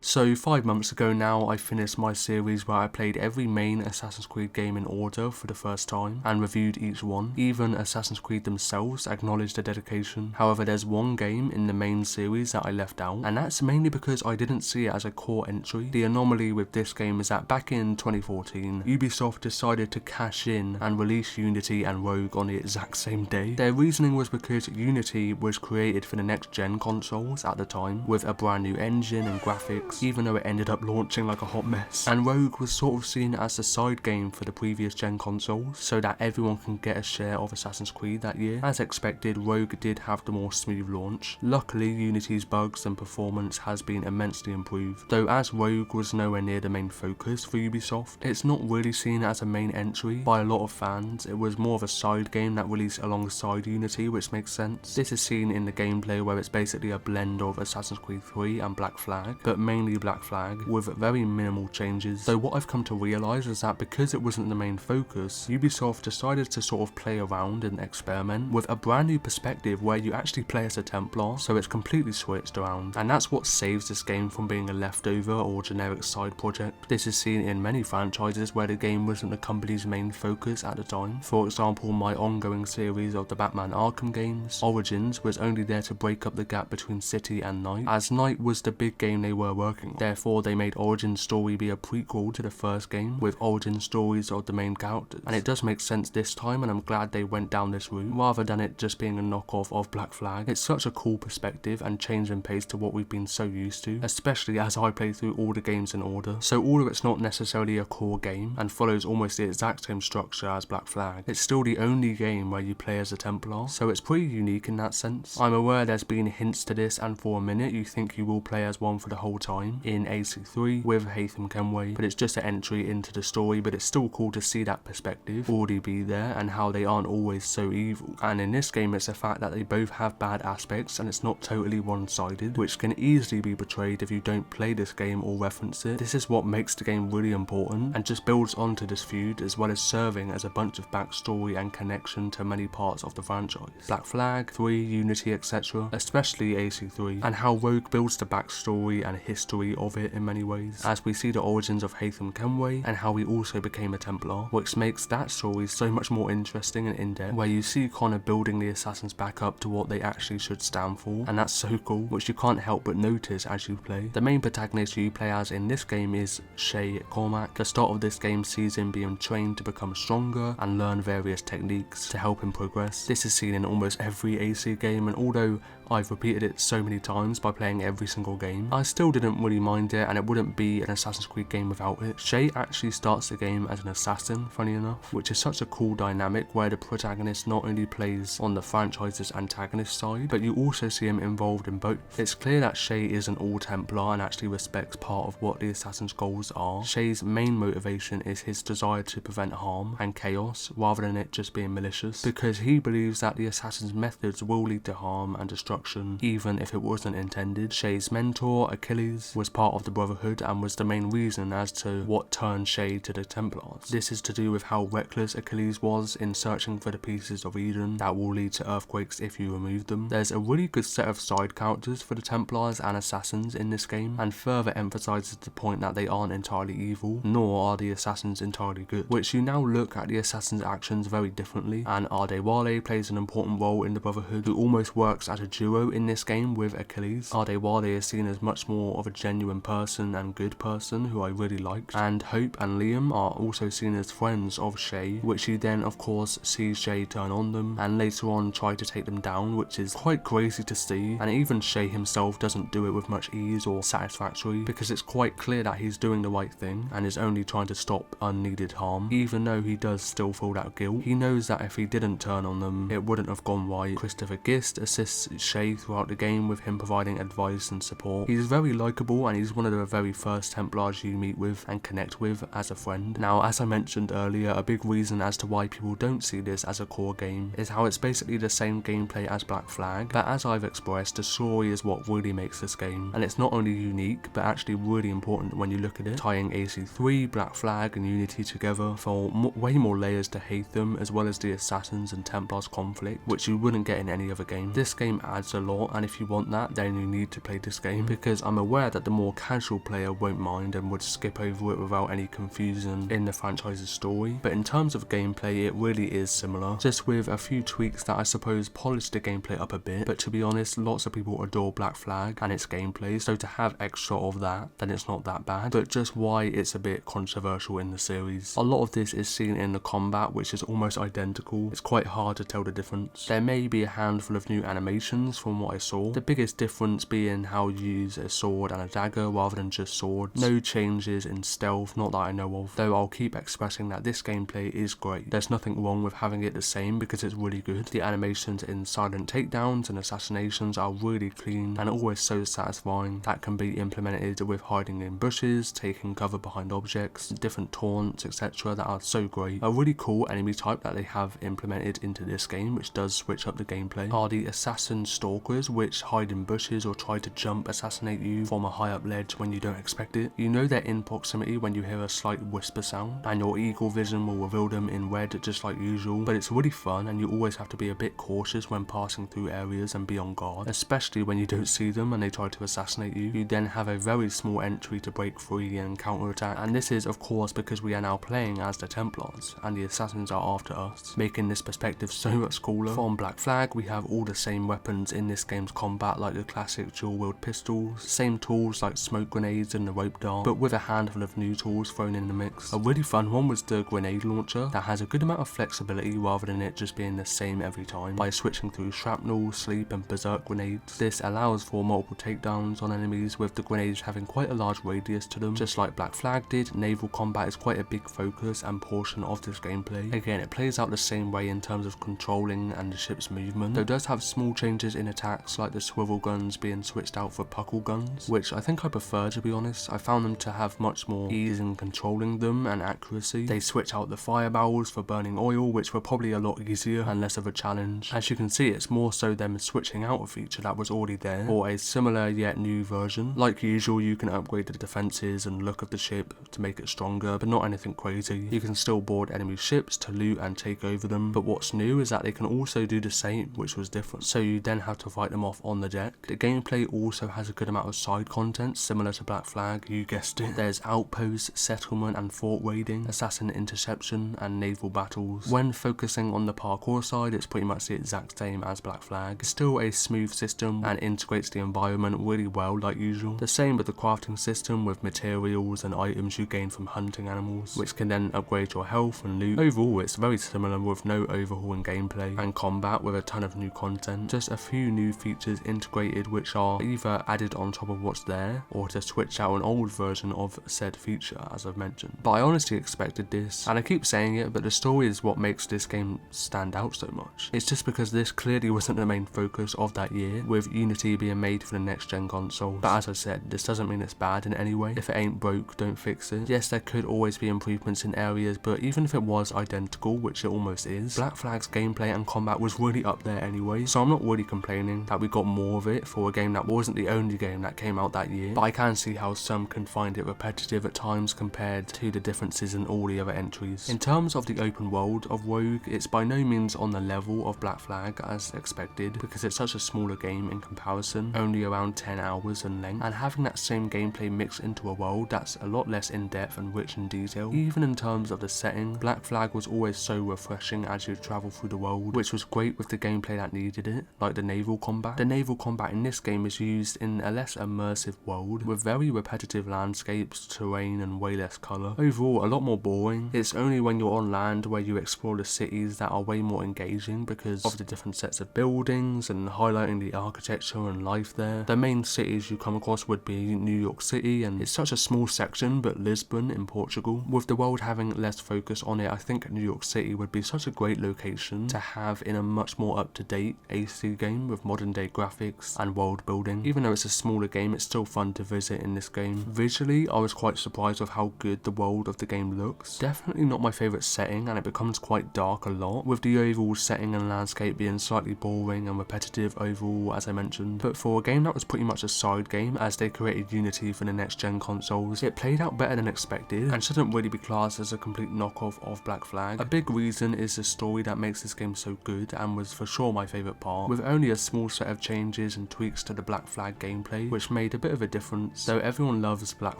So 5 months ago now, I finished my series where I played every main Assassin's Creed game in order for the first time and reviewed each one. Even Assassin's Creed themselves acknowledged the dedication. However, there's one game in the main series that I left out, and that's mainly because I didn't see it as a core entry. The anomaly with this game is that back in 2014, Ubisoft decided to cash in and release Unity and Rogue on the exact same day. Their reasoning was because Unity was created for the next gen consoles at the time, with a brand new engine and graphics, even though it ended up launching like a hot mess. And Rogue was sort of seen as a side game for the previous gen consoles, so that everyone can get a share of Assassin's Creed that year. As expected, Rogue did have the more smooth launch. Luckily, Unity's bugs and performance has been immensely improved, though as Rogue was nowhere near the main focus for Ubisoft, it's not really seen as a main entry by a lot of fans. It was more of a side game that released alongside Unity, which makes sense. This is seen in the gameplay where it's basically a blend of Assassin's Creed 3 and Black Flag, but mainly Black Flag, with very minimal changes. Though what I've come to realise is that because it wasn't the main focus, Ubisoft decided to sort of play around and experiment with a brand new perspective where you actually play as a Templar, so it's completely switched around, and that's what saves this game from being a leftover or generic side project. This is seen in many franchises where the game wasn't the company's main focus at the time. For example, my ongoing series of the Batman Arkham games, Origins was only there to break up the gap between City and Night, as Night was the big game they were working on. Therefore, they made Origin's story be a prequel to the first game, with origin stories of the main characters. And it does make sense this time, and I'm glad they went down this route, rather than it just being a knockoff of Black Flag. It's such a cool perspective and change in pace to what we've been so used to, especially as I play through all the games in order. So all of it's not necessarily a core game, and follows almost the exact same structure as Black Flag. It's still the only game where you play as a Templar, so it's pretty unique in that sense. I'm aware there's been hints to this, and for a minute you think you will play as one for the whole time in AC3 with Haytham Kenway, but it's just an entry into the story. But it's still cool to see that perspective already be there and how they aren't always so evil. And in this game, it's the fact that they both have bad aspects and it's not totally one-sided, which can easily be betrayed if you don't play this game or reference it. This is what makes the game really important and just builds onto this feud, as well as serving as a bunch of backstory and connection to many parts of the franchise. Black Flag, 3, Unity, etc., especially AC3, and how Rogue builds the backstory and history of it in many ways, as we see the origins of Haytham Kenway and how he also became a Templar, which makes that story so much more interesting and in-depth, where you see Connor building the assassins back up to what they actually should stand for, and that's so cool, which you can't help but notice as you play. The main protagonist you play as in this game is Shay Cormac. The start of this game sees him being trained to become stronger and learn various techniques to help him progress. This is seen in almost every AC game, and although I've repeated it so many times by playing every single game, I still didn't really mind it, and it wouldn't be an Assassin's Creed game without it. Shay actually starts the game as an assassin, funny enough, which is such a cool dynamic where the protagonist not only plays on the franchise's antagonist side, but you also see him involved in both. It's clear that Shay isn't all Templar and actually respects part of what the assassin's goals are. Shay's main motivation is his desire to prevent harm and chaos, rather than it just being malicious, because he believes that the assassin's methods will lead to harm and destruction, even if it wasn't intended. Shay's mentor, Achilles, was part of the Brotherhood and was the main reason as to what turned Shay to the Templars. This is to do with how reckless Achilles was in searching for the pieces of Eden that will lead to earthquakes if you remove them. There's a really good set of side characters for the Templars and assassins in this game, and further emphasises the point that they aren't entirely evil, nor are the assassins entirely good, which you now look at the assassins' actions very differently, and Adewale plays an important role in the Brotherhood, who almost works as a duo in this game with Achilles. Adewale is seen as much more of a genuine person and good person who I really liked, and Hope and Liam are also seen as friends of Shay, which you then of course see Shay turn on them and later on try to take them down, which is quite crazy to see, and even Shay himself doesn't do it with much ease or satisfactory, because it's quite clear that he's doing the right thing and is only trying to stop unneeded harm, even though he does still feel that guilt. He knows that if he didn't turn on them, it wouldn't have gone right. Christopher Gist assists Shay throughout the game with him providing advice and support. He's very likeable, and he's one of the very first Templars you meet with and connect with as a friend. Now, as I mentioned earlier, a big reason as to why people don't see this as a core game is how it's basically the same gameplay as Black Flag, but as I've expressed, the story is what really makes this game, and it's not only unique but actually really important when you look at it, tying AC3, Black Flag and Unity together for way more layers to Haytham, as well as the assassins and Templars conflict, which you wouldn't get in any other game. This game adds a lot, and if you want that, then you need to play this game, because I'm aware that the more casual player won't mind and would skip over it without any confusion in the franchise's story. But in terms of gameplay, it really is similar, just with a few tweaks that I suppose polish the gameplay up a bit. But to be honest, lots of people adore Black Flag and its gameplay, so to have extra of that, then it's not that bad. But just why it's a bit controversial in the series. A lot of this is seen in the combat, which is almost identical. It's quite hard to tell the difference. There may be a handful of new animations from what I saw, the biggest difference being how you use a sword and a dagger rather than just swords. No changes in stealth, not that I know of, though I'll keep expressing that this gameplay is great. There's nothing wrong with having it the same because it's really good. The animations in silent takedowns and assassinations are really clean and always so satisfying. That can be implemented with hiding in bushes, taking cover behind objects, different taunts, etc. that are so great. A really cool enemy type that they have implemented into this game, which does switch up the gameplay, are the assassin stalkers, which hide in bushes or try to jump assassinate you from a high up ledge when you don't expect it. You know they're in proximity when you hear a slight whisper sound, and your eagle vision will reveal them in red just like usual, but it's really fun and you always have to be a bit cautious when passing through areas and be on guard, especially when you don't see them and they try to assassinate you. You then have a very small entry to break free and counterattack, and this is of course because we are now playing as the Templars and the assassins are after us, making this perspective so much cooler. From Black Flag we have all the same weapons in this game's combat, like the classic dual-wield pistols, same tools like smoke grenades and the rope dart, but with a handful of new tools thrown in the mix. A really fun one was the grenade launcher that has a good amount of flexibility rather than it just being the same every time by switching through shrapnel, sleep and berserk grenades. This allows for multiple takedowns on enemies, with the grenades having quite a large radius to them. Just like Black Flag did, naval combat is quite a big focus and portion of this gameplay. Again, it plays out the same way in terms of controlling and the ship's movement, though it does have small changes in attacks, like the swivel guns being switched out for puckle guns, which I think I prefer, to be honest. I found them to have much more ease in controlling them and accuracy. They switch out the fire barrels for burning oil, which were probably a lot easier and less of a challenge. As you can see, it's more so them switching out a feature that was already there, or a similar yet new version. Like usual, you can upgrade the defenses and look of the ship to make it stronger, but not anything crazy. You can still board enemy ships to loot and take over them, but what's new is that they can also do the same, which was different, so you then have to fight them off on the deck. The gameplay also has a good amount of side content similar to Black Flag, you guessed it. There's outposts, settlement and fort raiding, assassin interception and naval battles. When focusing on the parkour side, it's pretty much the exact same as Black Flag. It's still a smooth system and integrates the environment really well like usual. The same with the crafting system, with materials and items you gain from hunting animals, which can then upgrade your health and loot. Overall, it's very similar with no overhaul in gameplay and combat, with a ton of new content. Just a few new features integrated, which are either added on top of what's there or to switch out an old version of said feature, as I've mentioned. But I honestly expected this, and I keep saying it, but the story is what makes this game stand out so much. It's just because this clearly wasn't the main focus of that year, with Unity being made for the next gen console. But as I said, this doesn't mean it's bad in any way. If it ain't broke, don't fix it. Yes, there could always be improvements in areas, but even if it was identical, which it almost is, Black Flag's gameplay and combat was really up there anyway, so I'm not really complaining that we got more of it for a game that wasn't the only game that came out that year. But I can see how some can find it repetitive at times compared to the differences in all the other entries. In terms of the open world of Rogue, it's by no means on the level of Black Flag as expected, because it's such a smaller game in comparison, only around 10 hours in length, and having that same gameplay mixed into a world that's a lot less in depth and rich in detail. Even in terms of the setting, Black Flag was always so refreshing as you travel through the world, which was great with the gameplay that needed it, like the naval combat. The naval combat in this game is used in a less immersive world, with very repetitive landscapes, terrain and way less colour. Overall, a lot more boring. It's only when you're on land where you explore the cities that are way more engaging because of the different sets of buildings and highlighting the architecture and life there. The main cities you come across would be New York City, and it's such a small section, but Lisbon in Portugal. With the world having less focus on it, I think New York City would be such a great location to have in a much more up-to-date AC game with modern day graphics and world building. Even though it's a smaller game, it's still fun to visit in this game. Visually, I was quite surprised with how good the world of the game looks. Definitely not my favourite setting, and it becomes quite dark a lot, with the overall setting and landscape being slightly boring and repetitive overall, as I mentioned. But for a game that was pretty much a side game, as they created Unity for the next gen consoles, it played out better than expected and shouldn't really be classed as a complete knockoff of Black Flag. A big reason is the story that makes this game so good, and was for sure my favourite part, with only a small set of changes and tweaks to the Black Flag gameplay, which made a bit bit of a difference, though everyone loves Black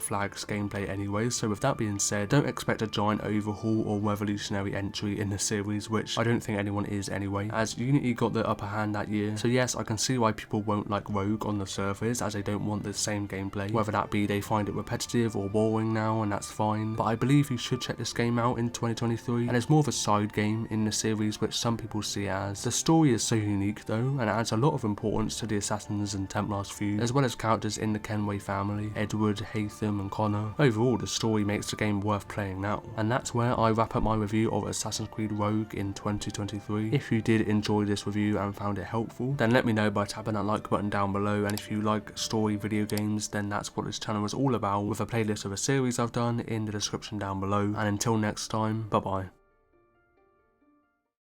Flag's gameplay anyway, so with that being said, don't expect a giant overhaul or revolutionary entry in the series, which I don't think anyone is anyway, as Unity got the upper hand that year. So yes, I can see why people won't like Rogue on the surface, as they don't want the same gameplay, whether that be they find it repetitive or boring now, and that's fine, but I believe you should check this game out in 2023, and it's more of a side game in the series which some people see as. The story is so unique though, and it adds a lot of importance to the Assassins and Templars feud, as well as characters in the Kenway family, Edward, Haytham and Connor. Overall, the story makes the game worth playing now. And that's where I wrap up my review of Assassin's Creed Rogue in 2023. If you did enjoy this review and found it helpful, then let me know by tapping that like button down below, and if you like story video games, then that's what this channel is all about, with a playlist of a series I've done in the description down below. And until next time, bye bye.